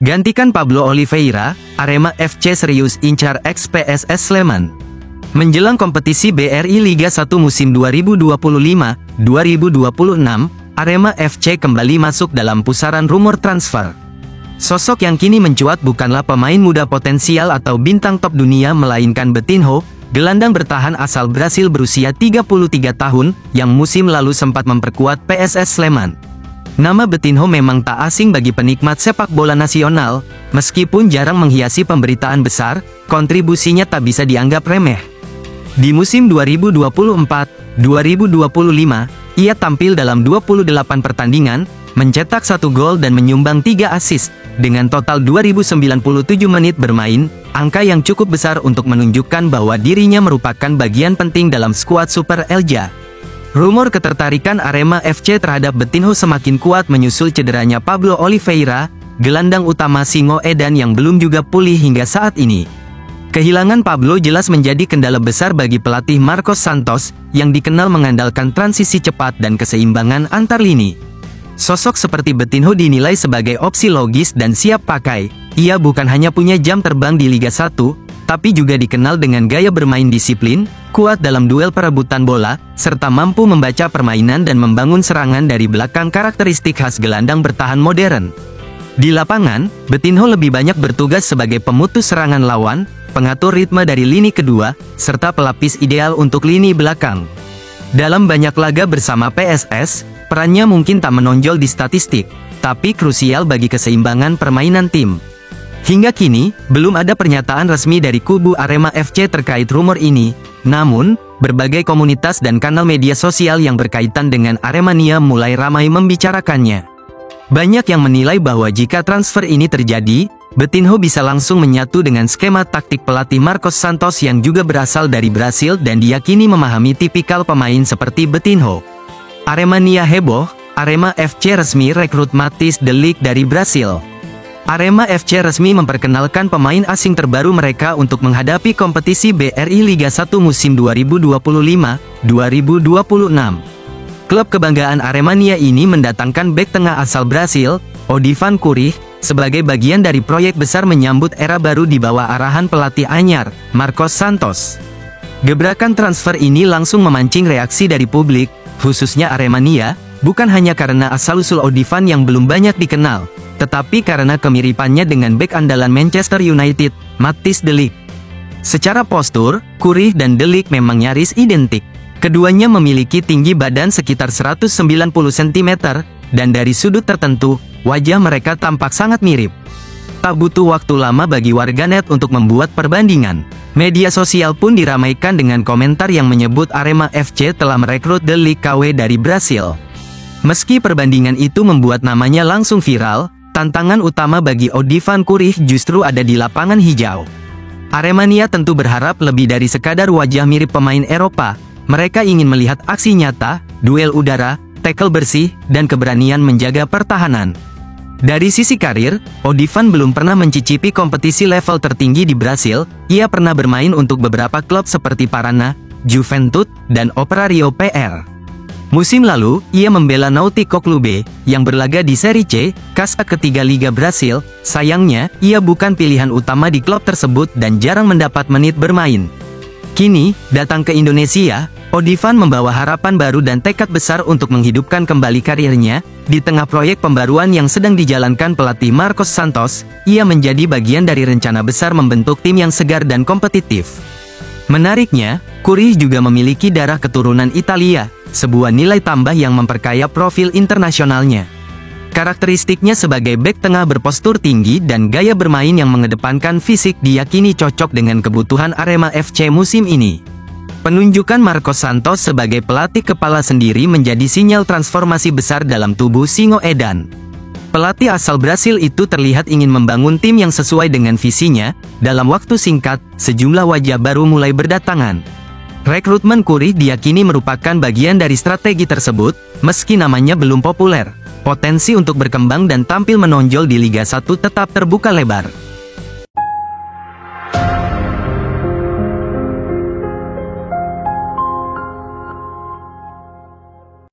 Gantikan Pablo Oliveira, Arema FC serius incar ex-PSS Sleman. Menjelang kompetisi BRI Liga 1 musim 2025-2026, Arema FC kembali masuk dalam pusaran rumor transfer. Sosok yang kini mencuat bukanlah pemain muda potensial atau bintang top dunia melainkan Betinho, gelandang bertahan asal Brasil berusia 33 tahun, yang musim lalu sempat memperkuat PSS Sleman. Nama Betinho memang tak asing bagi penikmat sepak bola nasional, meskipun jarang menghiasi pemberitaan besar, kontribusinya tak bisa dianggap remeh. Di musim 2024-2025, ia tampil dalam 28 pertandingan, mencetak 1 gol dan menyumbang 3 assist, dengan total 2097 menit bermain, angka yang cukup besar untuk menunjukkan bahwa dirinya merupakan bagian penting dalam skuad Super Elja. Rumor ketertarikan Arema FC terhadap Betinho semakin kuat menyusul cederanya Pablo Oliveira, gelandang utama Singo Edan yang belum juga pulih hingga saat ini. Kehilangan Pablo jelas menjadi kendala besar bagi pelatih Marcos Santos, yang dikenal mengandalkan transisi cepat dan keseimbangan antar lini. Sosok seperti Betinho dinilai sebagai opsi logis dan siap pakai. Ia bukan hanya punya jam terbang di Liga 1, tapi juga dikenal dengan gaya bermain disiplin, kuat dalam duel perebutan bola, serta mampu membaca permainan dan membangun serangan dari belakang, karakteristik khas gelandang bertahan modern. Di lapangan, Betinho lebih banyak bertugas sebagai pemutus serangan lawan, pengatur ritme dari lini kedua, serta pelapis ideal untuk lini belakang. Dalam banyak laga bersama PSS, perannya mungkin tak menonjol di statistik, tapi krusial bagi keseimbangan permainan tim. Hingga kini, belum ada pernyataan resmi dari kubu Arema FC terkait rumor ini, namun, berbagai komunitas dan kanal media sosial yang berkaitan dengan Aremania mulai ramai membicarakannya. Banyak yang menilai bahwa jika transfer ini terjadi, Betinho bisa langsung menyatu dengan skema taktik pelatih Marcos Santos yang juga berasal dari Brasil dan diyakini memahami tipikal pemain seperti Betinho. Aremania heboh, Arema FC resmi rekrut Matheus de Ligt dari Brasil. Arema FC resmi memperkenalkan pemain asing terbaru mereka untuk menghadapi kompetisi BRI Liga 1 musim 2025-2026. Klub kebanggaan Aremania ini mendatangkan bek tengah asal Brasil, Odivan Curih, sebagai bagian dari proyek besar menyambut era baru di bawah arahan pelatih anyar, Marcos Santos. Gebrakan transfer ini langsung memancing reaksi dari publik, khususnya Aremania, bukan hanya karena asal-usul Odivan yang belum banyak dikenal, tetapi karena kemiripannya dengan bek andalan Manchester United, Matheus de Ligt. Secara postur, Curih dan de Ligt memang nyaris identik. Keduanya memiliki tinggi badan sekitar 190 cm, dan dari sudut tertentu, wajah mereka tampak sangat mirip. Tak butuh waktu lama bagi warganet untuk membuat perbandingan. Media sosial pun diramaikan dengan komentar yang menyebut Arema FC telah merekrut de Ligt KW dari Brasil. Meski perbandingan itu membuat namanya langsung viral, tantangan utama bagi Odivan Curih justru ada di lapangan hijau. Aremania tentu berharap lebih dari sekadar wajah mirip pemain Eropa. Mereka ingin melihat aksi nyata, duel udara, tackle bersih, dan keberanian menjaga pertahanan. Dari sisi karir, Odivan belum pernah mencicipi kompetisi level tertinggi di Brasil. Ia pernah bermain untuk beberapa klub seperti Paraná, Juventus, dan Operário PR. Musim lalu, ia membela Náutico Clube, yang berlaga di Serie C, kasta ketiga Liga Brasil. Sayangnya, ia bukan pilihan utama di klub tersebut dan jarang mendapat menit bermain. Kini, datang ke Indonesia, Odivan membawa harapan baru dan tekad besar untuk menghidupkan kembali karirnya. Di tengah proyek pembaruan yang sedang dijalankan pelatih Marcos Santos, ia menjadi bagian dari rencana besar membentuk tim yang segar dan kompetitif. Menariknya, Curih juga memiliki darah keturunan Italia, sebuah nilai tambah yang memperkaya profil internasionalnya. Karakteristiknya sebagai bek tengah berpostur tinggi dan gaya bermain yang mengedepankan fisik diyakini cocok dengan kebutuhan Arema FC musim ini. Penunjukan Marcos Santos sebagai pelatih kepala sendiri menjadi sinyal transformasi besar dalam tubuh Singo Edan. Pelatih asal Brasil itu terlihat ingin membangun tim yang sesuai dengan visinya. Dalam waktu singkat, sejumlah wajah baru mulai berdatangan. Rekrutmen Curih diyakini merupakan bagian dari strategi tersebut, meski namanya belum populer. Potensi untuk berkembang dan tampil menonjol di Liga 1 tetap terbuka lebar.